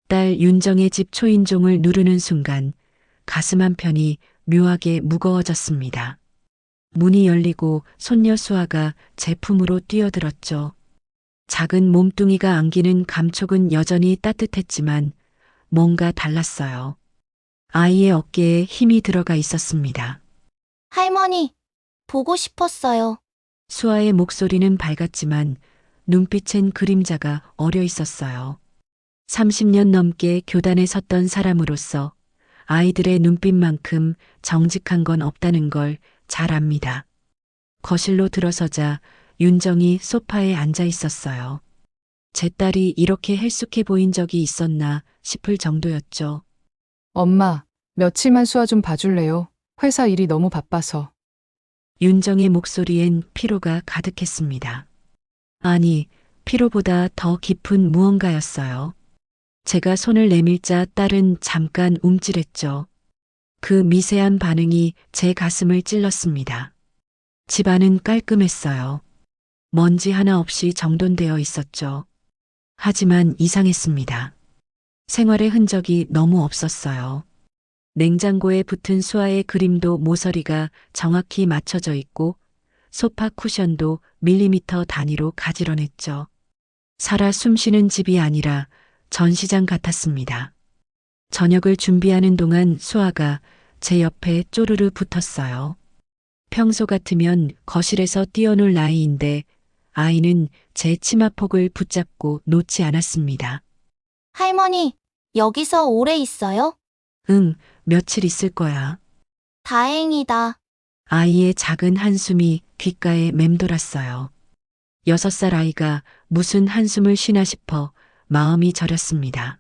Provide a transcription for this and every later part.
딸 윤정의 집 초인종을 누르는 순간 가슴 한편이 묘하게 무거워졌습니다. 문이 열리고 손녀 수아가 제 품으로 뛰어들었죠. 작은 몸뚱이가 안기는 감촉은 여전히 따뜻했지만 뭔가 달랐어요. 아이의 어깨에 힘이 들어가 있었습니다. 할머니, 보고 싶었어요. 수아의 목소리는 밝았지만 눈빛엔 그림자가 어려 있었어요. 30년 넘게 교단에 섰던 사람으로서 아이들의 눈빛만큼 정직한 건 없다는 걸 잘 압니다. 거실로 들어서자 윤정이 소파에 앉아 있었어요. 제 딸이 이렇게 헬쑥해 보인 적이 있었나 싶을 정도였죠. 엄마, 며칠만 수아 좀 봐줄래요? 회사 일이 너무 바빠서. 윤정의 목소리엔 피로가 가득했습니다. 아니, 피로보다 더 깊은 무언가였어요. 제가 손을 내밀자 딸은 잠깐 움찔했죠. 그 미세한 반응이 제 가슴을 찔렀습니다. 집안은 깔끔했어요. 먼지 하나 없이 정돈되어 있었죠. 하지만 이상했습니다. 생활의 흔적이 너무 없었어요. 냉장고에 붙은 수아의 그림도 모서리가 정확히 맞춰져 있고 소파 쿠션도 밀리미터 단위로 가지런했죠. 살아 숨쉬는 집이 아니라 전시장 같았습니다. 저녁을 준비하는 동안 수아가 제 옆에 쪼르르 붙었어요. 평소 같으면 거실에서 뛰어놀 나이인데 아이는 제 치마폭을 붙잡고 놓지 않았습니다. 할머니, 여기서 오래 있어요? 응, 며칠 있을 거야. 다행이다. 아이의 작은 한숨이 귓가에 맴돌았어요. 6살 아이가 무슨 한숨을 쉬나 싶어 마음이 저렸습니다.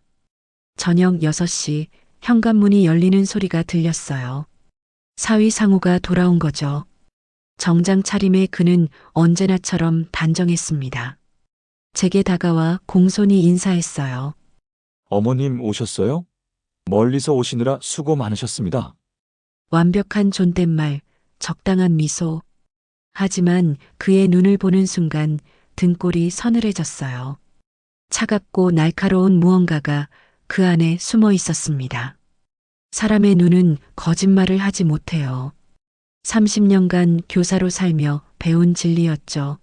저녁 6시 현관문이 열리는 소리가 들렸어요. 사위 상우가 돌아온 거죠. 정장 차림의 그는 언제나처럼 단정했습니다. 제게 다가와 공손히 인사했어요. 어머님 오셨어요? 멀리서 오시느라 수고 많으셨습니다. 완벽한 존댓말, 적당한 미소. 하지만 그의 눈을 보는 순간 등골이 서늘해졌어요. 차갑고 날카로운 무언가가 그 안에 숨어 있었습니다. 사람의 눈은 거짓말을 하지 못해요. 30년간 교사로 살며 배운 진리였죠.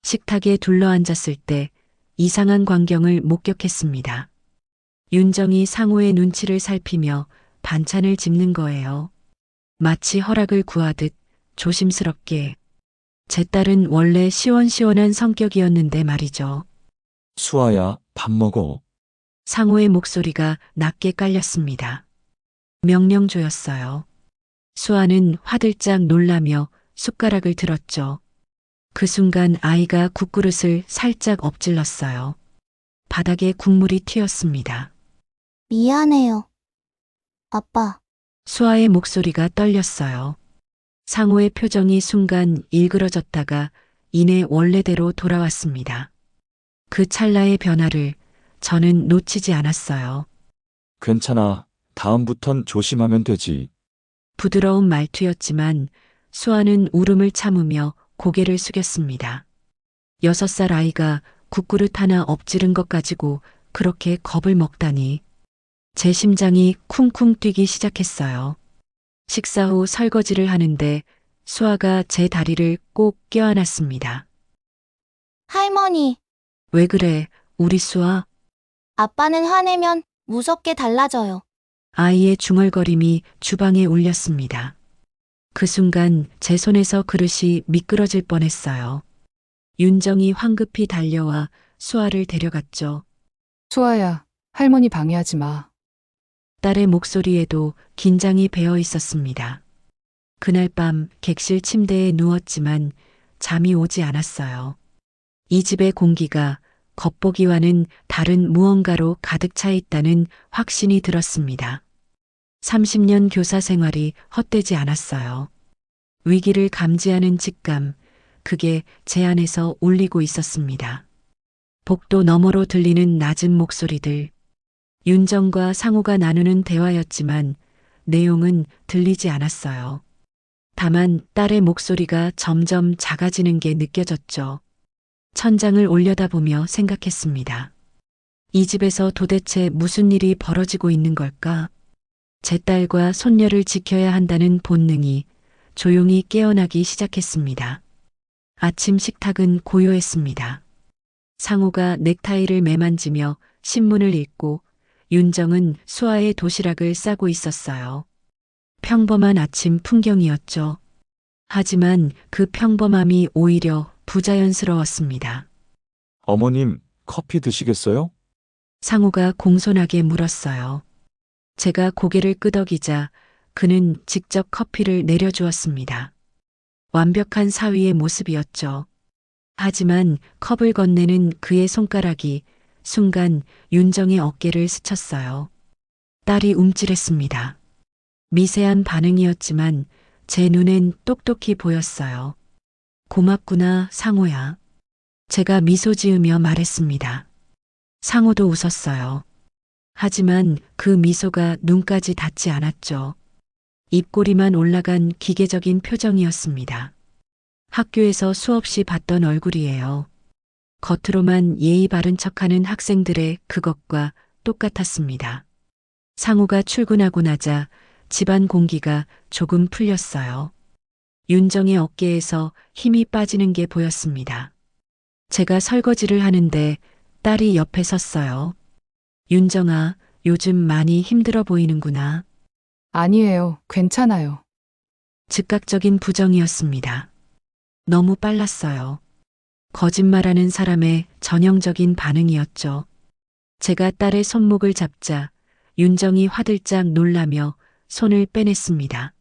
식탁에 둘러앉았을 때 이상한 광경을 목격했습니다. 윤정이 상호의 눈치를 살피며 반찬을 집는 거예요. 마치 허락을 구하듯 조심스럽게. 제 딸은 원래 시원시원한 성격이었는데 말이죠. 수아야, 밥 먹어. 상호의 목소리가 낮게 깔렸습니다. 명령조였어요. 수아는 화들짝 놀라며 숟가락을 들었죠. 그 순간 아이가 국그릇을 살짝 엎질렀어요. 바닥에 국물이 튀었습니다. 미안해요. 아빠, 수아의 목소리가 떨렸어요. 상호의 표정이 순간 일그러졌다가 이내 원래대로 돌아왔습니다. 그 찰나의 변화를 저는 놓치지 않았어요. 괜찮아. 다음부턴 조심하면 되지. 부드러운 말투였지만 수아는 울음을 참으며 고개를 숙였습니다. 6살 아이가 국그릇 하나 엎지른 것 가지고 그렇게 겁을 먹다니. 제 심장이 쿵쿵 뛰기 시작했어요. 식사 후 설거지를 하는데 수아가 제 다리를 꼭 껴안았습니다. 할머니, 왜 그래, 우리 수아? 아빠는 화내면 무섭게 달라져요. 아이의 중얼거림이 주방에 울렸습니다. 그 순간 제 손에서 그릇이 미끄러질 뻔했어요. 윤정이 황급히 달려와 수아를 데려갔죠. 수아야, 할머니 방해하지 마. 딸의 목소리에도 긴장이 배어 있었습니다. 그날 밤 객실 침대에 누웠지만 잠이 오지 않았어요. 이 집의 공기가 겉보기와는 다른 무언가로 가득 차 있다는 확신이 들었습니다. 30년 교사 생활이 헛되지 않았어요. 위기를 감지하는 직감, 그게 제 안에서 울리고 있었습니다. 복도 너머로 들리는 낮은 목소리들, 윤정과 상우가 나누는 대화였지만 내용은 들리지 않았어요. 다만 딸의 목소리가 점점 작아지는 게 느껴졌죠. 천장을 올려다보며 생각했습니다. 이 집에서 도대체 무슨 일이 벌어지고 있는 걸까? 제 딸과 손녀를 지켜야 한다는 본능이 조용히 깨어나기 시작했습니다. 아침 식탁은 고요했습니다. 상호가 넥타이를 매만지며 신문을 읽고 윤정은 수아의 도시락을 싸고 있었어요. 평범한 아침 풍경이었죠. 하지만 그 평범함이 오히려 부자연스러웠습니다. 어머님, 커피 드시겠어요? 상호가 공손하게 물었어요. 제가 고개를 끄덕이자 그는 직접 커피를 내려주었습니다. 완벽한 사위의 모습이었죠. 하지만 컵을 건네는 그의 손가락이 순간 윤정의 어깨를 스쳤어요. 딸이 움찔했습니다. 미세한 반응이었지만 제 눈엔 똑똑히 보였어요. 고맙구나, 상호야. 제가 미소 지으며 말했습니다. 상호도 웃었어요. 하지만 그 미소가 눈까지 닿지 않았죠. 입꼬리만 올라간 기계적인 표정이었습니다. 학교에서 수없이 봤던 얼굴이에요. 겉으로만 예의 바른 척하는 학생들의 그것과 똑같았습니다. 상우가 출근하고 나자 집안 공기가 조금 풀렸어요. 윤정의 어깨에서 힘이 빠지는 게 보였습니다. 제가 설거지를 하는데 딸이 옆에 섰어요. 윤정아, 요즘 많이 힘들어 보이는구나. 아니에요. 괜찮아요. 즉각적인 부정이었습니다. 너무 빨랐어요. 거짓말하는 사람의 전형적인 반응이었죠. 제가 딸의 손목을 잡자 윤정이 화들짝 놀라며 손을 빼냈습니다.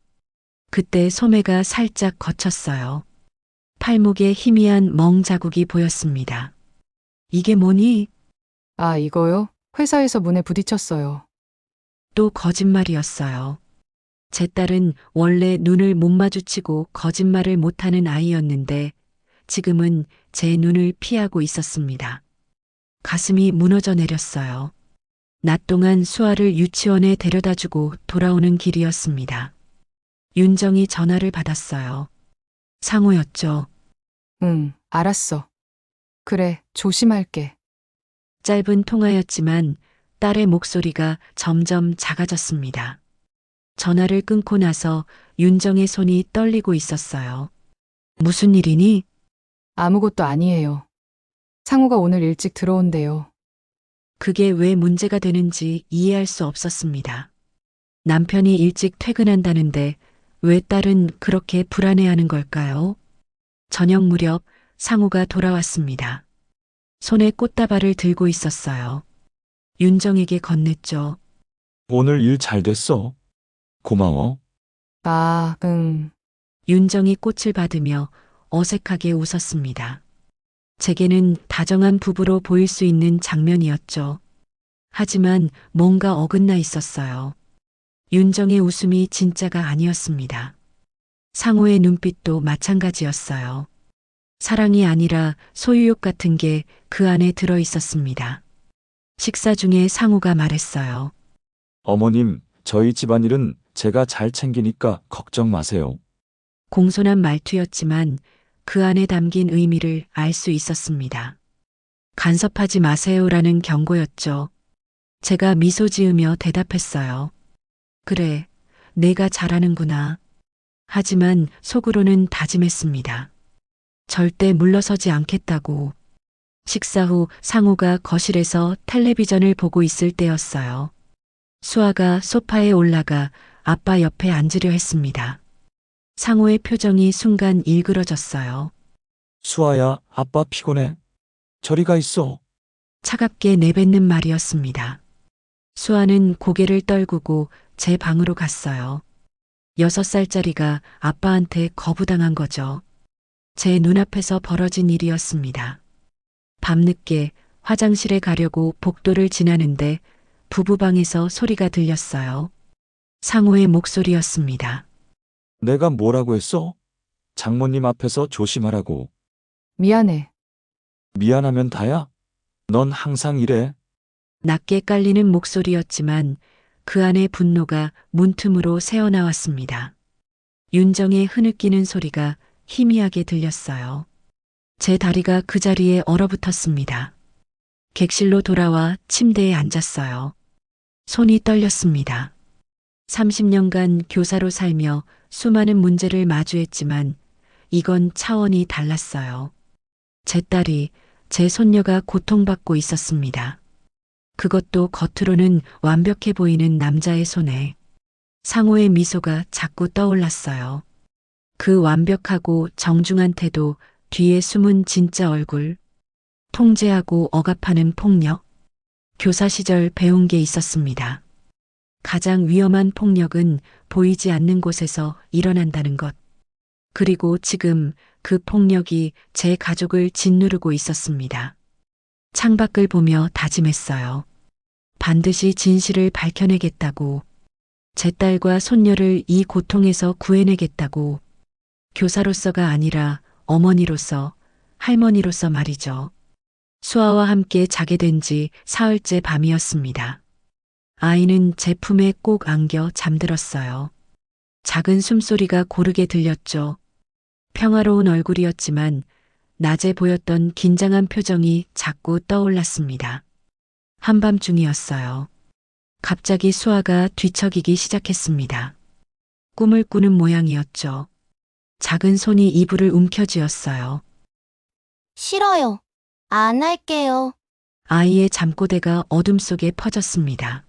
그때 소매가 살짝 거쳤어요. 팔목에 희미한 멍 자국이 보였습니다. 이게 뭐니? 아, 이거요? 회사에서 문에 부딪혔어요. 또 거짓말이었어요. 제 딸은 원래 눈을 못 마주치고 거짓말을 못하는 아이였는데 지금은 제 눈을 피하고 있었습니다. 가슴이 무너져 내렸어요. 낮 동안 수아를 유치원에 데려다주고 돌아오는 길이었습니다. 윤정이 전화를 받았어요. 상호였죠. 응, 알았어. 그래, 조심할게. 짧은 통화였지만 딸의 목소리가 점점 작아졌습니다. 전화를 끊고 나서 윤정의 손이 떨리고 있었어요. 무슨 일이니? 아무것도 아니에요. 상우가 오늘 일찍 들어온대요. 그게 왜 문제가 되는지 이해할 수 없었습니다. 남편이 일찍 퇴근한다는데 왜 딸은 그렇게 불안해하는 걸까요? 저녁 무렵 상우가 돌아왔습니다. 손에 꽃다발을 들고 있었어요. 윤정에게 건넸죠. 오늘 일 잘 됐어. 고마워. 아, 응. 윤정이 꽃을 받으며 어색하게 웃었습니다. 제게는 다정한 부부로 보일 수 있는 장면이었죠. 하지만 뭔가 어긋나 있었어요. 윤정의 웃음이 진짜가 아니었습니다. 상호의 눈빛도 마찬가지였어요. 사랑이 아니라 소유욕 같은 게 그 안에 들어 있었습니다. 식사 중에 상호가 말했어요. 어머님, 저희 집안일은 제가 잘 챙기니까 걱정 마세요. 공손한 말투였지만 그 안에 담긴 의미를 알 수 있었습니다. 간섭하지 마세요라는 경고였죠. 제가 미소 지으며 대답했어요. 그래, 내가 잘하는구나. 하지만 속으로는 다짐했습니다. 절대 물러서지 않겠다고. 식사 후 상우가 거실에서 텔레비전을 보고 있을 때였어요. 수아가 소파에 올라가 아빠 옆에 앉으려 했습니다. 상우의 표정이 순간 일그러졌어요. 수아야, 아빠 피곤해. 저리 가 있어. 차갑게 내뱉는 말이었습니다. 수아는 고개를 떨구고 제 방으로 갔어요. 6살짜리가 아빠한테 거부당한 거죠. 제 눈앞에서 벌어진 일이었습니다. 밤늦게 화장실에 가려고 복도를 지나는데 부부방에서 소리가 들렸어요. 상호의 목소리였습니다. 내가 뭐라고 했어? 장모님 앞에서 조심하라고. 미안해. 미안하면 다야? 넌 항상 이래. 낮게 깔리는 목소리였지만 그 안에 분노가 문틈으로 새어나왔습니다. 윤정의 흐느끼는 소리가 희미하게 들렸어요. 제 다리가 그 자리에 얼어붙었습니다. 객실로 돌아와 침대에 앉았어요. 손이 떨렸습니다. 30년간 교사로 살며 수많은 문제를 마주했지만 이건 차원이 달랐어요. 제 딸이, 제 손녀가 고통받고 있었습니다. 그것도 겉으로는 완벽해 보이는 남자의 손에. 상호의 미소가 자꾸 떠올랐어요. 그 완벽하고 정중한 태도 뒤에 숨은 진짜 얼굴. 통제하고 억압하는 폭력. 교사 시절 배운 게 있었습니다. 가장 위험한 폭력은 보이지 않는 곳에서 일어난다는 것. 그리고 지금 그 폭력이 제 가족을 짓누르고 있었습니다. 창밖을 보며 다짐했어요. 반드시 진실을 밝혀내겠다고. 제 딸과 손녀를 이 고통에서 구해내겠다고. 교사로서가 아니라 어머니로서, 할머니로서 말이죠. 수아와 함께 자게 된 지 사흘째 밤이었습니다. 아이는 제 품에 꼭 안겨 잠들었어요. 작은 숨소리가 고르게 들렸죠. 평화로운 얼굴이었지만 낮에 보였던 긴장한 표정이 자꾸 떠올랐습니다. 한밤중이었어요. 갑자기 수아가 뒤척이기 시작했습니다. 꿈을 꾸는 모양이었죠. 작은 손이 이불을 움켜쥐었어요. 싫어요. 안 할게요. 아이의 잠꼬대가 어둠 속에 퍼졌습니다.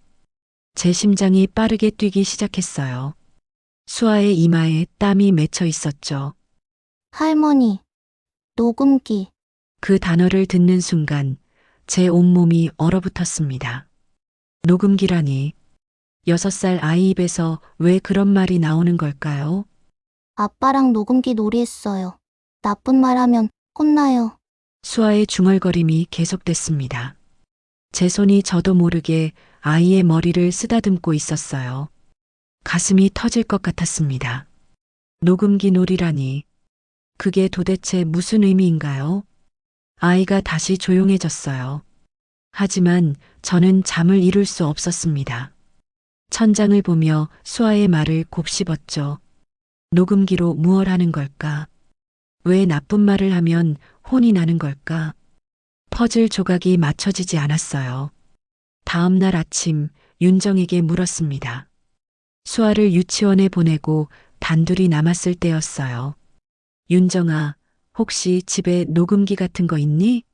제 심장이 빠르게 뛰기 시작했어요. 수아의 이마에 땀이 맺혀 있었죠. 할머니, 녹음기. 그 단어를 듣는 순간 제 온몸이 얼어붙었습니다. 녹음기라니. 6살 아이 입에서 왜 그런 말이 나오는 걸까요? 아빠랑 녹음기 놀이했어요. 나쁜 말 하면 혼나요. 수아의 중얼거림이 계속됐습니다. 제 손이 저도 모르게 아이의 머리를 쓰다듬고 있었어요. 가슴이 터질 것 같았습니다. 녹음기 놀이라니. 그게 도대체 무슨 의미인가요? 아이가 다시 조용해졌어요. 하지만 저는 잠을 이룰 수 없었습니다. 천장을 보며 수아의 말을 곱씹었죠. 녹음기로 무얼 하는 걸까? 왜 나쁜 말을 하면 혼이 나는 걸까? 퍼즐 조각이 맞춰지지 않았어요. 다음 날 아침 윤정에게 물었습니다. 수아를 유치원에 보내고 단둘이 남았을 때였어요. 윤정아, 혹시 집에 녹음기 같은 거 있니?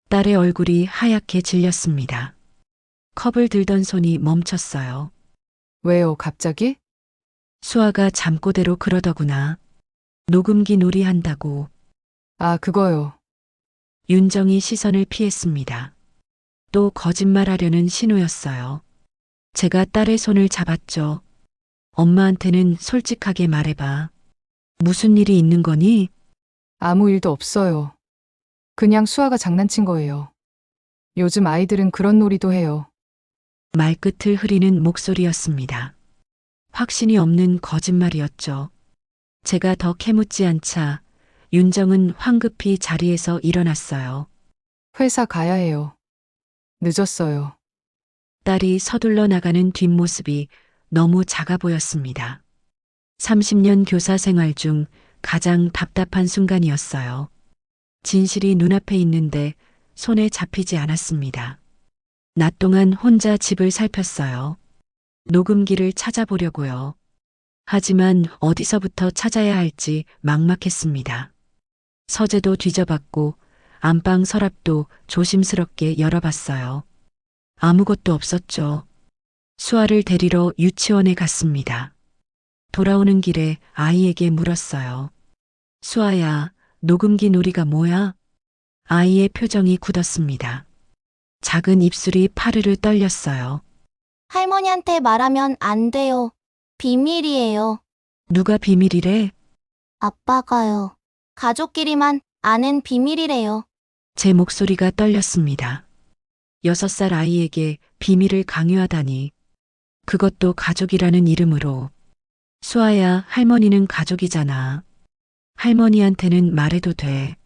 딸의 얼굴이 하얗게 질렸습니다. 컵을 들던 손이 멈췄어요. 왜요, 갑자기? 수아가 잠꼬대로 그러더구나. 녹음기 놀이 한다고. 아, 그거요. 윤정이 시선을 피했습니다. 또 거짓말하려는 신호였어요. 제가 딸의 손을 잡았죠. 엄마한테는 솔직하게 말해봐. 무슨 일이 있는 거니? 아무 일도 없어요. 그냥 수아가 장난친 거예요. 요즘 아이들은 그런 놀이도 해요. 말끝을 흐리는 목소리였습니다. 확신이 없는 거짓말이었죠. 제가 더 캐묻지 않자 윤정은 황급히 자리에서 일어났어요. 회사 가야 해요. 늦었어요. 딸이 서둘러 나가는 뒷모습이 너무 작아 보였습니다. 30년 교사 생활 중 가장 답답한 순간이었어요. 진실이 눈앞에 있는데 손에 잡히지 않았습니다. 낮 동안 혼자 집을 살폈어요. 녹음기를 찾아보려고요. 하지만 어디서부터 찾아야 할지 막막했습니다. 서재도 뒤져봤고 안방 서랍도 조심스럽게 열어봤어요. 아무것도 없었죠. 수아를 데리러 유치원에 갔습니다. 돌아오는 길에 아이에게 물었어요. 수아야, 녹음기 놀이가 뭐야? 아이의 표정이 굳었습니다. 작은 입술이 파르르 떨렸어요. 할머니한테 말하면 안 돼요. 비밀이에요. 누가 비밀이래? 아빠가요. 가족끼리만 아는 비밀이래요. 제 목소리가 떨렸습니다. 6살 아이에게 비밀을 강요하다니. 그것도 가족이라는 이름으로. 수아야, 할머니는 가족이잖아. 할머니한테는 말해도 돼.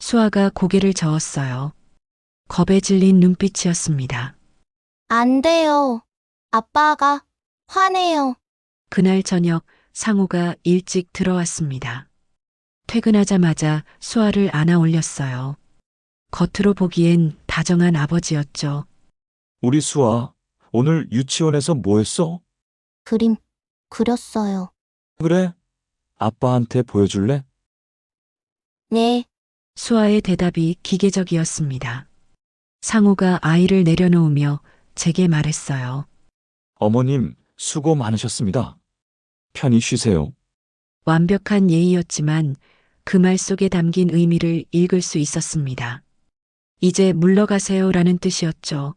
수아가 고개를 저었어요. 겁에 질린 눈빛이었습니다. 안 돼요. 아빠가 화내요. 그날 저녁 상우가 일찍 들어왔습니다. 퇴근하자마자 수아를 안아 올렸어요. 겉으로 보기엔 다정한 아버지였죠. 우리 수아, 오늘 유치원에서 뭐 했어? 그림 그렸어요. 그래? 아빠한테 보여줄래? 네, 수아의 대답이 기계적이었습니다. 상우가 아이를 내려놓으며 제게 말했어요. 어머님, 수고 많으셨습니다. 편히 쉬세요. 완벽한 예의였지만 그 말 속에 담긴 의미를 읽을 수 있었습니다. 이제 물러가세요라는 뜻이었죠.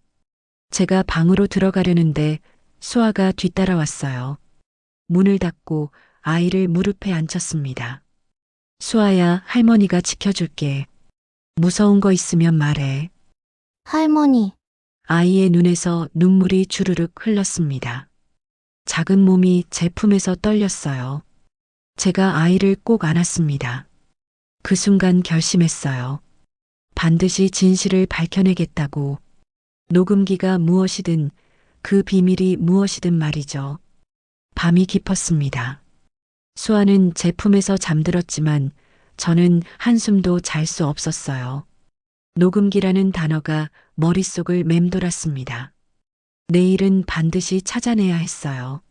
제가 방으로 들어가려는데 수아가 뒤따라왔어요. 문을 닫고 아이를 무릎에 앉혔습니다. 수아야, 할머니가 지켜줄게. 무서운 거 있으면 말해. 할머니, 아이의 눈에서 눈물이 주르륵 흘렀습니다. 작은 몸이 제 품에서 떨렸어요. 제가 아이를 꼭 안았습니다. 그 순간 결심했어요. 반드시 진실을 밝혀내겠다고. 녹음기가 무엇이든 그 비밀이 무엇이든 말이죠. 밤이 깊었습니다. 수아는 제 품에서 잠들었지만 저는 한숨도 잘 수 없었어요. 녹음기라는 단어가 머릿속을 맴돌았습니다. 내일은 반드시 찾아내야 했어요.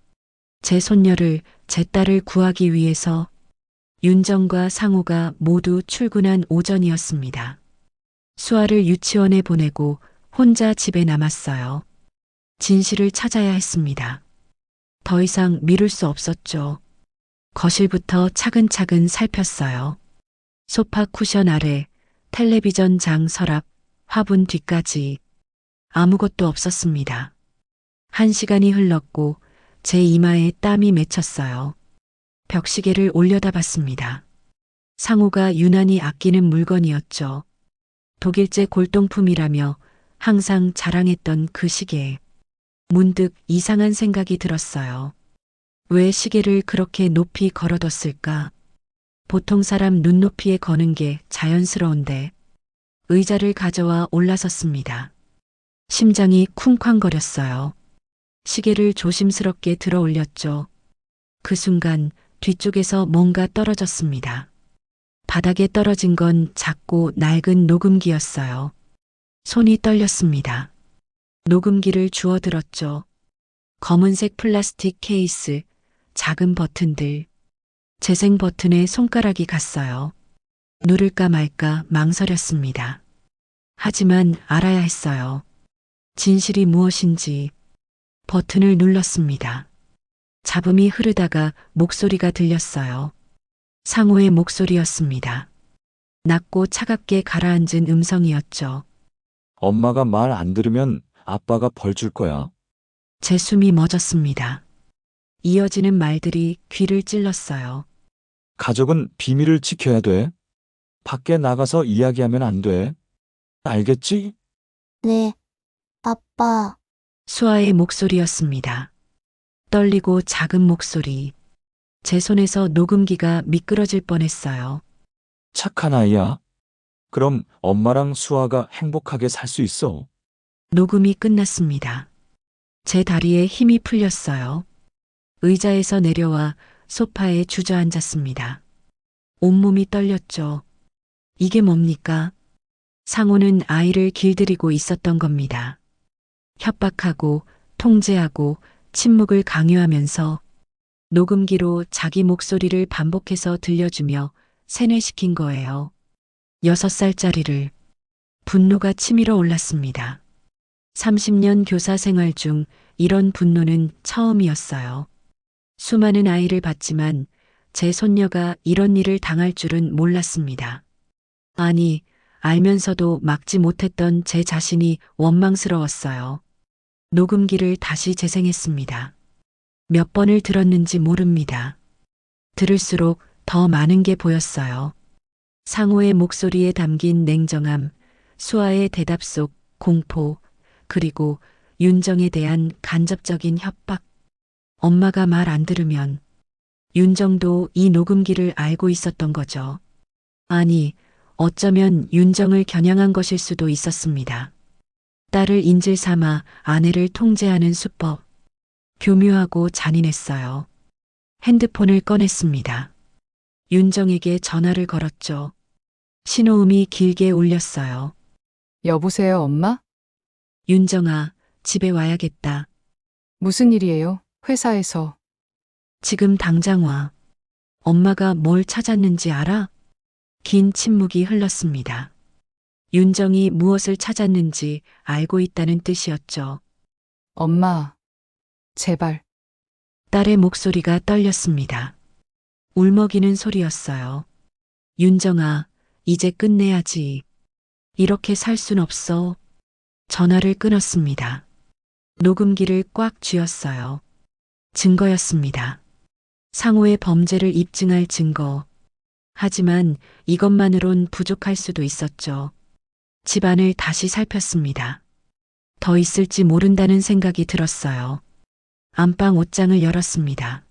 제 손녀를, 제 딸을 구하기 위해서. 윤정과 상우가 모두 출근한 오전이었습니다. 수아를 유치원에 보내고 혼자 집에 남았어요. 진실을 찾아야 했습니다. 더 이상 미룰 수 없었죠. 거실부터 차근차근 살폈어요. 소파 쿠션 아래, 텔레비전 장 서랍, 화분 뒤까지 아무것도 없었습니다. 1시간이 흘렀고 제 이마에 땀이 맺혔어요. 벽시계를 올려다 봤습니다. 상우가 유난히 아끼는 물건이었죠. 독일제 골동품이라며 항상 자랑했던 그 시계. 문득 이상한 생각이 들었어요. 왜 시계를 그렇게 높이 걸어뒀을까? 보통 사람 눈높이에 거는 게 자연스러운데. 의자를 가져와 올라섰습니다. 심장이 쿵쾅거렸어요. 시계를 조심스럽게 들어 올렸죠. 그 순간 뒤쪽에서 뭔가 떨어졌습니다. 바닥에 떨어진 건 작고 낡은 녹음기였어요. 손이 떨렸습니다. 녹음기를 주워 들었죠. 검은색 플라스틱 케이스, 작은 버튼들. 재생 버튼에 손가락이 갔어요. 누를까 말까 망설였습니다. 하지만 알아야 했어요. 진실이 무엇인지. 버튼을 눌렀습니다. 잡음이 흐르다가 목소리가 들렸어요. 상우의 목소리였습니다. 낮고 차갑게 가라앉은 음성이었죠. 엄마가 말 안 들으면 아빠가 벌 줄 거야. 제 숨이 멎었습니다. 이어지는 말들이 귀를 찔렀어요. 가족은 비밀을 지켜야 돼. 밖에 나가서 이야기하면 안 돼. 알겠지? 네, 아빠, 수아의 목소리였습니다. 떨리고 작은 목소리. 제 손에서 녹음기가 미끄러질 뻔했어요. 착한 아이야. 그럼 엄마랑 수아가 행복하게 살 수 있어. 녹음이 끝났습니다. 제 다리에 힘이 풀렸어요. 의자에서 내려와 소파에 주저앉았습니다. 온몸이 떨렸죠. 이게 뭡니까? 상우는 아이를 길들이고 있었던 겁니다. 협박하고 통제하고 침묵을 강요하면서 녹음기로 자기 목소리를 반복해서 들려주며 세뇌시킨 거예요. 6살짜리를. 분노가 치밀어 올랐습니다. 30년 교사 생활 중 이런 분노는 처음이었어요. 수많은 아이를 봤지만 제 손녀가 이런 일을 당할 줄은 몰랐습니다. 아니, 알면서도 막지 못했던 제 자신이 원망스러웠어요. 녹음기를 다시 재생했습니다. 몇 번을 들었는지 모릅니다. 들을수록 더 많은 게 보였어요. 상호의 목소리에 담긴 냉정함, 수아의 대답 속 공포, 그리고 윤정에 대한 간접적인 협박. 엄마가 말 안 들으면 윤정도 이 녹음기를 알고 있었던 거죠. 아니, 어쩌면 윤정을 겨냥한 것일 수도 있었습니다. 딸을 인질 삼아 아내를 통제하는 수법. 교묘하고 잔인했어요. 핸드폰을 꺼냈습니다. 윤정에게 전화를 걸었죠. 신호음이 길게 울렸어요. 여보세요, 엄마? 윤정아, 집에 와야겠다. 무슨 일이에요? 회사에서. 지금 당장 와. 엄마가 뭘 찾았는지 알아? 긴 침묵이 흘렀습니다. 윤정이 무엇을 찾았는지 알고 있다는 뜻이었죠. 엄마, 제발. 딸의 목소리가 떨렸습니다. 울먹이는 소리였어요. 윤정아, 이제 끝내야지. 이렇게 살 순 없어. 전화를 끊었습니다. 녹음기를 꽉 쥐었어요. 증거였습니다. 상호의 범죄를 입증할 증거. 하지만 이것만으론 부족할 수도 있었죠. 집안을 다시 살폈습니다. 더 있을지 모른다는 생각이 들었어요. 안방 옷장을 열었습니다.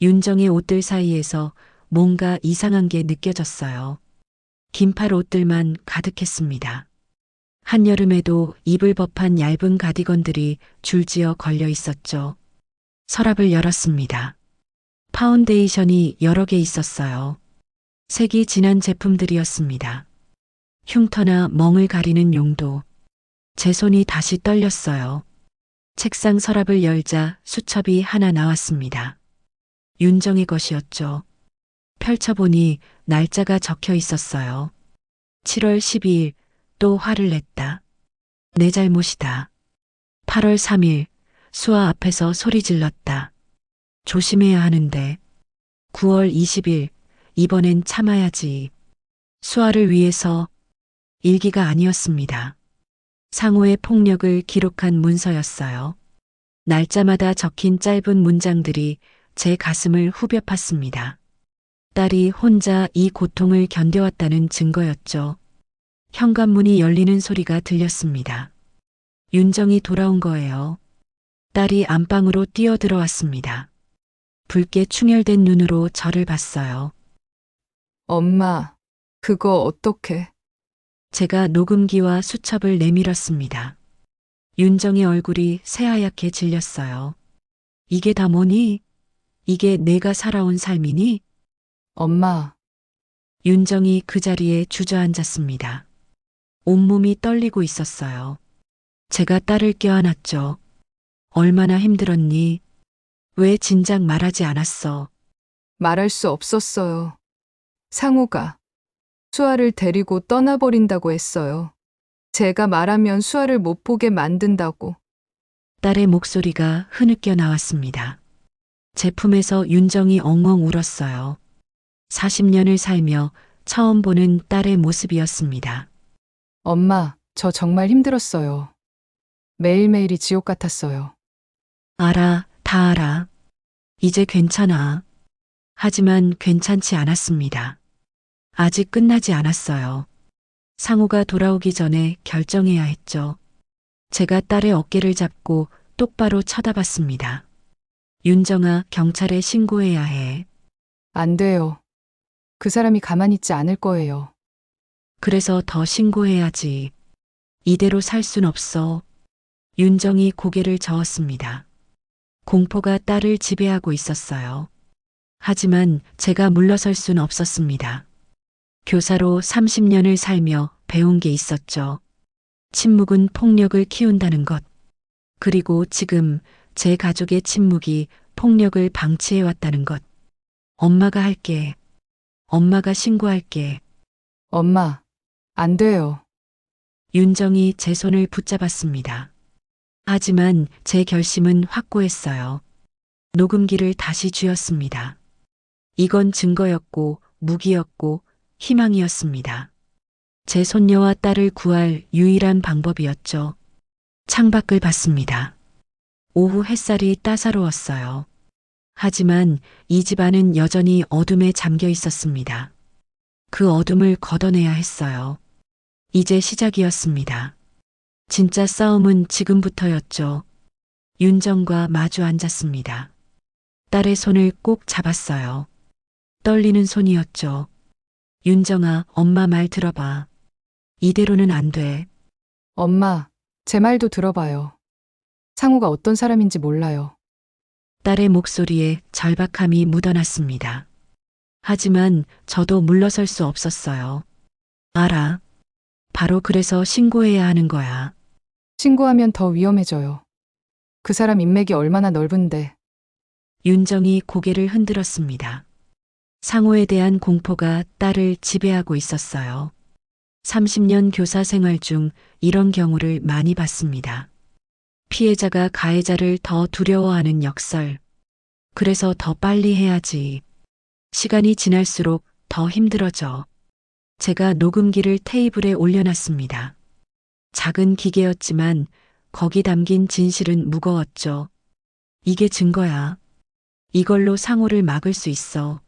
윤정의 옷들 사이에서 뭔가 이상한 게 느껴졌어요. 긴팔 옷들만 가득했습니다. 한여름에도 입을 법한 얇은 가디건들이 줄지어 걸려 있었죠. 서랍을 열었습니다. 파운데이션이 여러 개 있었어요. 색이 진한 제품들이었습니다. 흉터나 멍을 가리는 용도. 제 손이 다시 떨렸어요. 책상 서랍을 열자 수첩이 하나 나왔습니다. 윤정의 것이었죠. 펼쳐보니 날짜가 적혀 있었어요. 7월 12일, 또 화를 냈다. 내 잘못이다. 8월 3일, 수아 앞에서 소리 질렀다. 조심해야 하는데. 9월 20일, 이번엔 참아야지. 수아를 위해서. 일기가 아니었습니다. 상호의 폭력을 기록한 문서였어요. 날짜마다 적힌 짧은 문장들이 제 가슴을 후벼 팠습니다. 딸이 혼자 이 고통을 견뎌왔다는 증거였죠. 현관문이 열리는 소리가 들렸습니다. 윤정이 돌아온 거예요. 딸이 안방으로 뛰어들어왔습니다. 붉게 충혈된 눈으로 저를 봤어요. 엄마, 그거 어떡해? 제가 녹음기와 수첩을 내밀었습니다. 윤정의 얼굴이 새하얗게 질렸어요. 이게 다 뭐니? 이게 내가 살아온 삶이니? 엄마, 윤정이 그 자리에 주저앉았습니다. 온몸이 떨리고 있었어요. 제가 딸을 껴안았죠. 얼마나 힘들었니? 왜 진작 말하지 않았어? 말할 수 없었어요. 상우가 수아를 데리고 떠나버린다고 했어요. 제가 말하면 수아를 못 보게 만든다고. 딸의 목소리가 흐느껴 나왔습니다. 제품에서 윤정이 엉엉 울었어요. 40년을 살며 처음 보는 딸의 모습이었습니다. 엄마, 저 정말 힘들었어요. 매일매일이 지옥 같았어요. 알아, 다 알아. 이제 괜찮아. 하지만 괜찮지 않았습니다. 아직 끝나지 않았어요. 상우가 돌아오기 전에 결정해야 했죠. 제가 딸의 어깨를 잡고 똑바로 쳐다봤습니다. 윤정아, 경찰에 신고해야 해. 안 돼요. 그 사람이 가만히 있지 않을 거예요. 그래서 더 신고해야지. 이대로 살 순 없어. 윤정이 고개를 저었습니다. 공포가 딸을 지배하고 있었어요. 하지만 제가 물러설 순 없었습니다. 교사로 30년을 살며 배운 게 있었죠. 침묵은 폭력을 키운다는 것. 그리고 지금 제 가족의 침묵이 폭력을 방치해왔다는 것. 엄마가 할게. 엄마가 신고할게. 엄마, 안 돼요. 윤정이 제 손을 붙잡았습니다. 하지만 제 결심은 확고했어요. 녹음기를 다시 쥐었습니다. 이건 증거였고 무기였고 희망이었습니다. 제 손녀와 딸을 구할 유일한 방법이었죠. 창밖을 봤습니다. 오후 햇살이 따사로웠어요. 하지만 이 집안은 여전히 어둠에 잠겨 있었습니다. 그 어둠을 걷어내야 했어요. 이제 시작이었습니다. 진짜 싸움은 지금부터였죠. 윤정과 마주 앉았습니다. 딸의 손을 꼭 잡았어요. 떨리는 손이었죠. 윤정아, 엄마 말 들어봐. 이대로는 안 돼. 엄마, 제 말도 들어봐요. 상우가 어떤 사람인지 몰라요. 딸의 목소리에 절박함이 묻어났습니다. 하지만 저도 물러설 수 없었어요. 알아. 바로 그래서 신고해야 하는 거야. 신고하면 더 위험해져요. 그 사람 인맥이 얼마나 넓은데. 윤정이 고개를 흔들었습니다. 상호에 대한 공포가 딸을 지배하고 있었어요. 30년 교사 생활 중 이런 경우를 많이 봤습니다. 피해자가 가해자를 더 두려워하는 역설. 그래서 더 빨리 해야지. 시간이 지날수록 더 힘들어져. 제가 녹음기를 테이블에 올려놨습니다. 작은 기계였지만 거기 담긴 진실은 무거웠죠. 이게 증거야. 이걸로 상호를 막을 수 있어.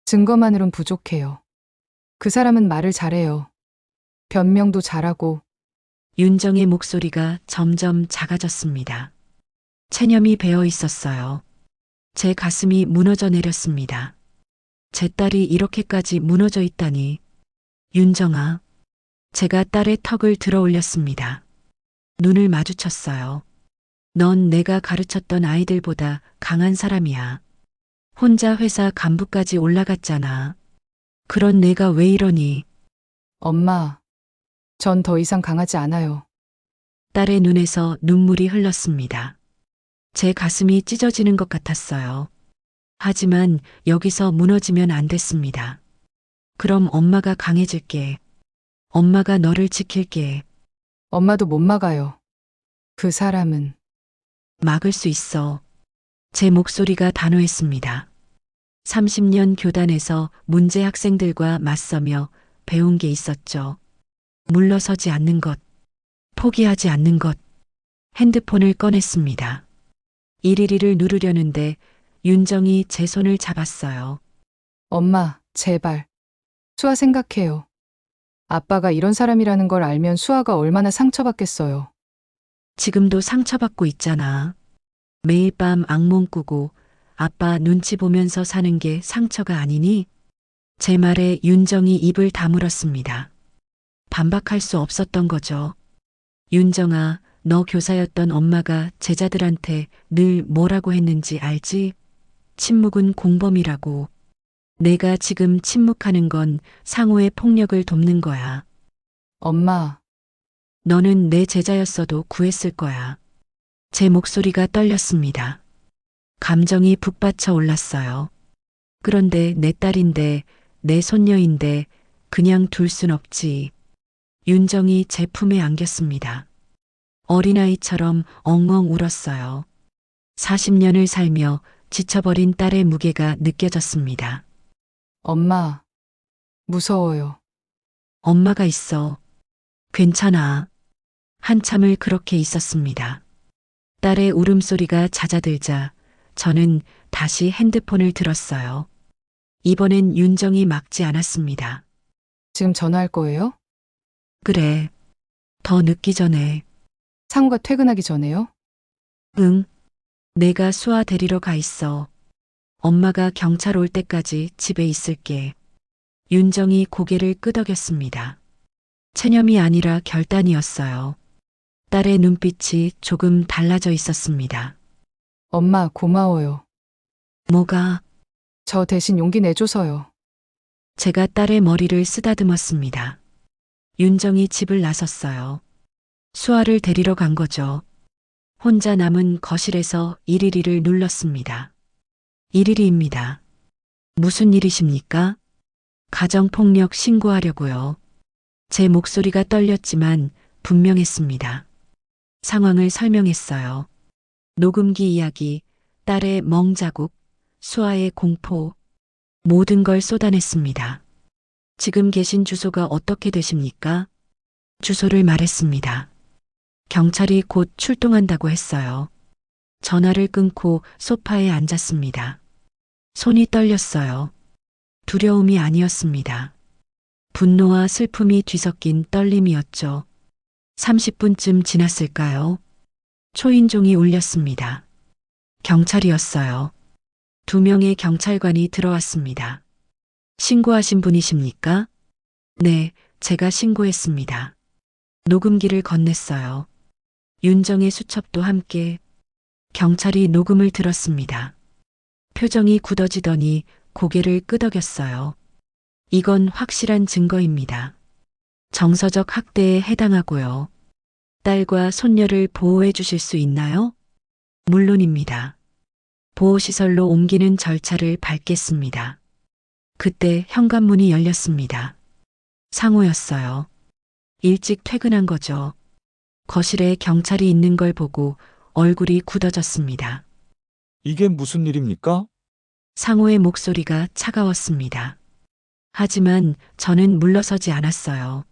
증거만으론 부족해요. 그 사람은 말을 잘해요. 변명도 잘하고. 윤정의 목소리가 점점 작아졌습니다. 체념이 배어 있었어요. 제 가슴이 무너져 내렸습니다. 제 딸이 이렇게까지 무너져 있다니. 윤정아. 제가 딸의 턱을 들어 올렸습니다. 눈을 마주쳤어요. 넌 내가 가르쳤던 아이들보다 강한 사람이야. 혼자 회사 간부까지 올라갔잖아. 그런 내가 왜 이러니? 엄마, 전 더 이상 강하지 않아요. 딸의 눈에서 눈물이 흘렀습니다. 제 가슴이 찢어지는 것 같았어요. 하지만 여기서 무너지면 안 됐습니다. 그럼 엄마가 강해질게. 엄마가 너를 지킬게. 엄마도 못 막아요. 그 사람은. 막을 수 있어. 제 목소리가 단호했습니다. 30년 교단에서 문제 학생들과 맞서며 배운 게 있었죠. 물러서지 않는 것, 포기하지 않는 것. 핸드폰을 꺼냈습니다. 112를 누르려는데 윤정이 제 손을 잡았어요. 엄마, 제발. 수아 생각해요. 아빠가 이런 사람이라는 걸 알면 수아가 얼마나 상처받겠어요. 지금도 상처받고 있잖아. 매일 밤 악몽 꾸고 아빠 눈치 보면서 사는 게 상처가 아니니? 제 말에 윤정이 입을 다물었습니다. 반박할 수 없었던 거죠. 윤정아, 너 교사였던 엄마가 제자들한테 늘 뭐라고 했는지 알지? 침묵은 공범이라고. 내가 지금 침묵하는 건 상호의 폭력을 돕는 거야. 엄마, 너는 내 제자였어도 구했을 거야. 제 목소리가 떨렸습니다. 감정이 북받쳐 올랐어요. 그런데 내 딸인데, 내 손녀인데, 그냥 둘 순 없지. 윤정이 제 품에 안겼습니다. 어린아이처럼 엉엉 울었어요. 40년을 살며 지쳐버린 딸의 무게가 느껴졌습니다. 엄마. 무서워요. 엄마가 있어. 괜찮아. 한참을 그렇게 있었습니다. 딸의 울음소리가 잦아들자 저는 다시 핸드폰을 들었어요. 이번엔 윤정이 막지 않았습니다. 지금 전화할 거예요? 그래. 더 늦기 전에. 상우가 퇴근하기 전에요? 응. 내가 수아 데리러 가 있어. 엄마가 경찰 올 때까지 집에 있을게. 윤정이 고개를 끄덕였습니다. 체념이 아니라 결단이었어요. 딸의 눈빛이 조금 달라져 있었습니다. 엄마, 고마워요. 뭐가? 저 대신 용기 내줘서요. 제가 딸의 머리를 쓰다듬었습니다. 윤정이 집을 나섰어요. 수아를 데리러 간 거죠. 혼자 남은 거실에서 112를 눌렀습니다. 112입니다. 무슨 일이십니까? 가정폭력 신고하려고요. 제 목소리가 떨렸지만 분명했습니다. 상황을 설명했어요. 녹음기 이야기, 딸의 멍자국, 수아의 공포, 모든 걸 쏟아냈습니다. 지금 계신 주소가 어떻게 되십니까? 주소를 말했습니다. 경찰이 곧 출동한다고 했어요. 전화를 끊고 소파에 앉았습니다. 손이 떨렸어요. 두려움이 아니었습니다. 분노와 슬픔이 뒤섞인 떨림이었죠. 30분쯤 지났을까요? 초인종이 울렸습니다. 경찰이었어요. 2명의 경찰관이 들어왔습니다. 신고하신 분이십니까? 네, 제가 신고했습니다. 녹음기를 건넸어요. 윤정의 수첩도 함께. 경찰이 녹음을 들었습니다. 표정이 굳어지더니 고개를 끄덕였어요. 이건 확실한 증거입니다. 정서적 학대에 해당하고요. 딸과 손녀를 보호해 주실 수 있나요? 물론입니다. 보호시설로 옮기는 절차를 밟겠습니다. 그때 현관문이 열렸습니다. 상호였어요. 일찍 퇴근한 거죠. 거실에 경찰이 있는 걸 보고 얼굴이 굳어졌습니다. 이게 무슨 일입니까? 상호의 목소리가 차가웠습니다. 하지만 저는 물러서지 않았어요.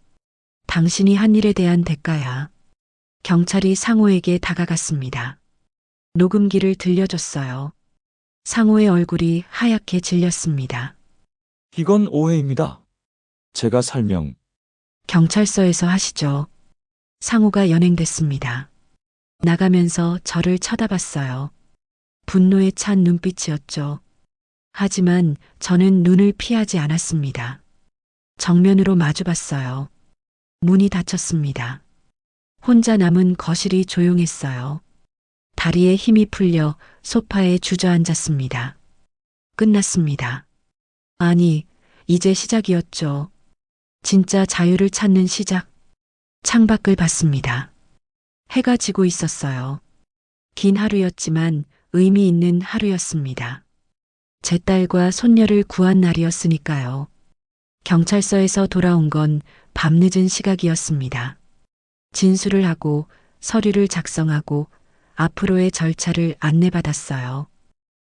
당신이 한 일에 대한 대가야. 경찰이 상호에게 다가갔습니다. 녹음기를 들려줬어요. 상호의 얼굴이 하얗게 질렸습니다. 이건 오해입니다. 제가 설명. 경찰서에서 하시죠. 상호가 연행됐습니다. 나가면서 저를 쳐다봤어요. 분노에 찬 눈빛이었죠. 하지만 저는 눈을 피하지 않았습니다. 정면으로 마주봤어요. 문이 닫혔습니다. 혼자 남은 거실이 조용했어요. 다리에 힘이 풀려 소파에 주저앉았습니다. 끝났습니다. 아니, 이제 시작이었죠. 진짜 자유를 찾는 시작. 창밖을 봤습니다. 해가 지고 있었어요. 긴 하루였지만 의미 있는 하루였습니다. 제 딸과 손녀를 구한 날이었으니까요. 경찰서에서 돌아온 건 밤늦은 시각이었습니다. 진술을 하고 서류를 작성하고 앞으로의 절차를 안내받았어요.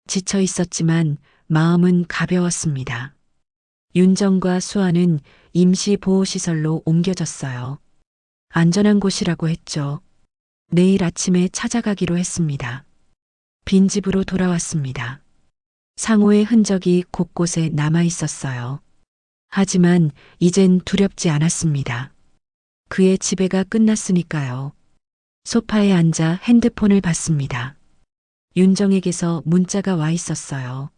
지쳐 있었지만 마음은 가벼웠습니다. 윤정과 수아는 임시보호시설로 옮겨졌어요. 안전한 곳이라고 했죠. 내일 아침에 찾아가기로 했습니다. 빈집으로 돌아왔습니다. 상호의 흔적이 곳곳에 남아 있었어요. 하지만 이젠 두렵지 않았습니다. 그의 지배가 끝났으니까요. 소파에 앉아 핸드폰을 봤습니다. 윤정에게서 문자가 와 있었어요.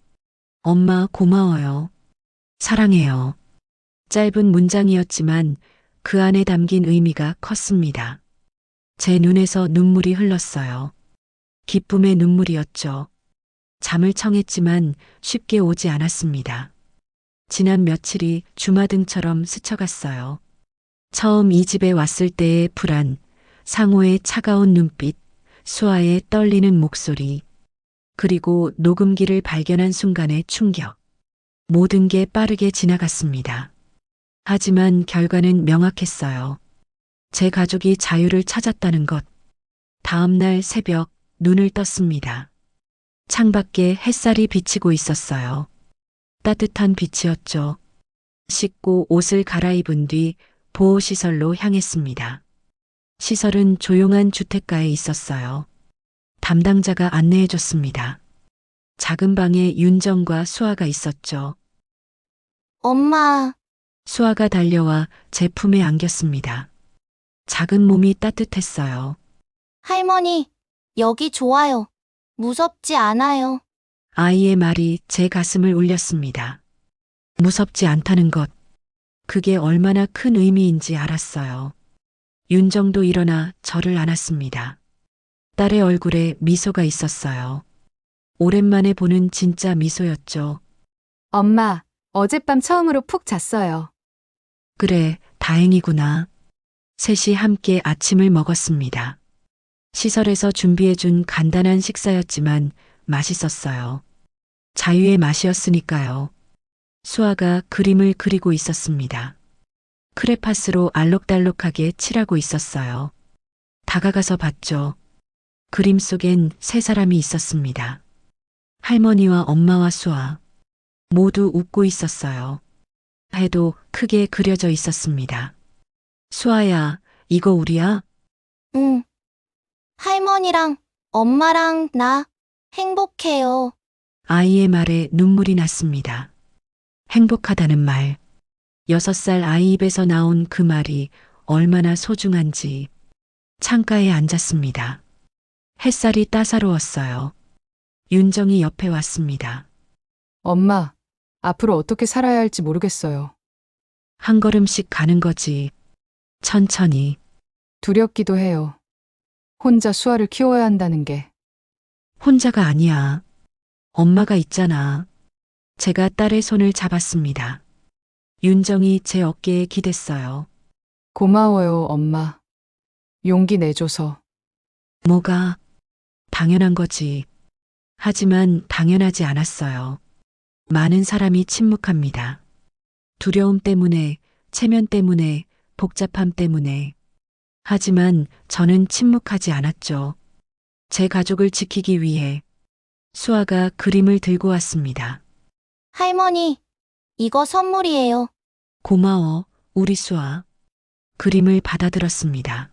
엄마 고마워요. 사랑해요. 짧은 문장이었지만 그 안에 담긴 의미가 컸습니다. 제 눈에서 눈물이 흘렀어요. 기쁨의 눈물이었죠. 잠을 청했지만 쉽게 오지 않았습니다. 지난 며칠이 주마등처럼 스쳐갔어요. 처음 이 집에 왔을 때의 불안, 상호의 차가운 눈빛, 수아의 떨리는 목소리, 그리고 녹음기를 발견한 순간의 충격. 모든 게 빠르게 지나갔습니다. 하지만 결과는 명확했어요. 제 가족이 자유를 찾았다는 것. 다음 날 새벽 눈을 떴습니다. 창밖에 햇살이 비치고 있었어요. 따뜻한 빛이었죠. 씻고 옷을 갈아입은 뒤 보호시설로 향했습니다. 시설은 조용한 주택가에 있었어요. 담당자가 안내해줬습니다. 작은 방에 윤정과 수아가 있었죠. 엄마, 수아가 달려와 제 품에 안겼습니다. 작은 몸이 따뜻했어요. 할머니, 여기 좋아요. 무섭지 않아요. 아이의 말이 제 가슴을 울렸습니다. 무섭지 않다는 것. 그게 얼마나 큰 의미인지 알았어요. 윤정도 일어나 저를 안았습니다. 딸의 얼굴에 미소가 있었어요. 오랜만에 보는 진짜 미소였죠. 엄마, 어젯밤 처음으로 푹 잤어요. 그래, 다행이구나. 셋이 함께 아침을 먹었습니다. 시설에서 준비해준 간단한 식사였지만 맛있었어요. 자유의 맛이었으니까요. 수아가 그림을 그리고 있었습니다. 크레파스로 알록달록하게 칠하고 있었어요. 다가가서 봤죠. 그림 속엔 세 사람이 있었습니다. 할머니와 엄마와 수아. 모두 웃고 있었어요. 해도 크게 그려져 있었습니다. 수아야, 이거 우리야? 응. 할머니랑 엄마랑 나 행복해요. 아이의 말에 눈물이 났습니다. 행복하다는 말. 6살 아이 입에서 나온 그 말이 얼마나 소중한지. 창가에 앉았습니다. 햇살이 따사로웠어요. 윤정이 옆에 왔습니다. 엄마, 앞으로 어떻게 살아야 할지 모르겠어요. 한 걸음씩 가는 거지. 천천히. 두렵기도 해요. 혼자 수아를 키워야 한다는 게. 혼자가 아니야. 엄마가 있잖아. 제가 딸의 손을 잡았습니다. 윤정이 제 어깨에 기댔어요. 고마워요, 엄마. 용기 내줘서. 뭐가 당연한 거지. 하지만 당연하지 않았어요. 많은 사람이 침묵합니다. 두려움 때문에, 체면 때문에, 복잡함 때문에. 하지만 저는 침묵하지 않았죠. 제 가족을 지키기 위해 수아가 그림을 들고 왔습니다. 할머니, 이거 선물이에요. 고마워, 우리 수아. 그림을 받아들었습니다.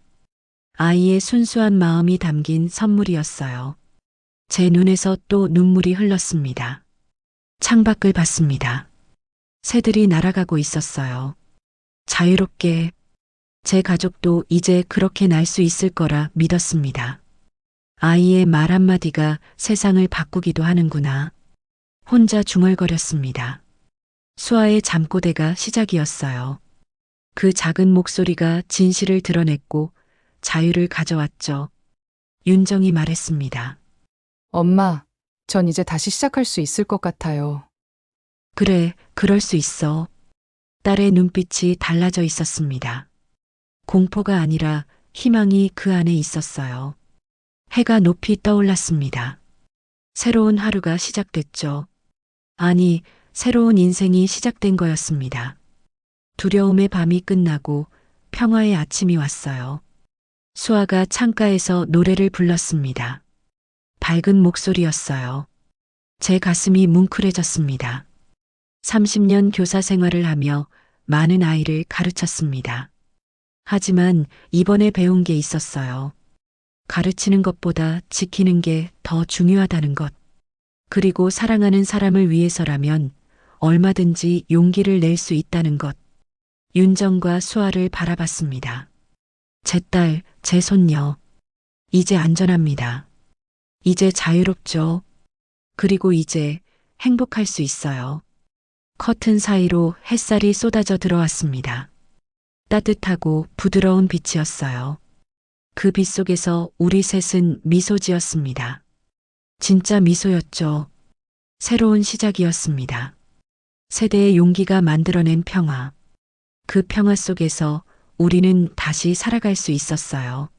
아이의 순수한 마음이 담긴 선물이었어요. 제 눈에서 또 눈물이 흘렀습니다. 창밖을 봤습니다. 새들이 날아가고 있었어요. 자유롭게 제 가족도 이제 그렇게 날 수 있을 거라 믿었습니다. 아이의 말 한마디가 세상을 바꾸기도 하는구나. 혼자 중얼거렸습니다. 수아의 잠꼬대가 시작이었어요. 그 작은 목소리가 진실을 드러냈고 자유를 가져왔죠. 윤정이 말했습니다. 엄마, 전 이제 다시 시작할 수 있을 것 같아요. 그래, 그럴 수 있어. 딸의 눈빛이 달라져 있었습니다. 공포가 아니라 희망이 그 안에 있었어요. 해가 높이 떠올랐습니다. 새로운 하루가 시작됐죠. 아니, 새로운 인생이 시작된 거였습니다. 두려움의 밤이 끝나고 평화의 아침이 왔어요. 수아가 창가에서 노래를 불렀습니다. 밝은 목소리였어요. 제 가슴이 뭉클해졌습니다. 30년 교사 생활을 하며 많은 아이를 가르쳤습니다. 하지만 이번에 배운 게 있었어요. 가르치는 것보다 지키는 게 더 중요하다는 것. 그리고 사랑하는 사람을 위해서라면 얼마든지 용기를 낼 수 있다는 것. 윤정과 수아를 바라봤습니다. 제 딸, 제 손녀. 이제 안전합니다. 이제 자유롭죠. 그리고 이제 행복할 수 있어요. 커튼 사이로 햇살이 쏟아져 들어왔습니다. 따뜻하고 부드러운 빛이었어요. 그 빛 속에서 우리 셋은 미소 지었습니다. 진짜 미소였죠. 새로운 시작이었습니다. 세대의 용기가 만들어낸 평화. 그 평화 속에서 우리는 다시 살아갈 수 있었어요.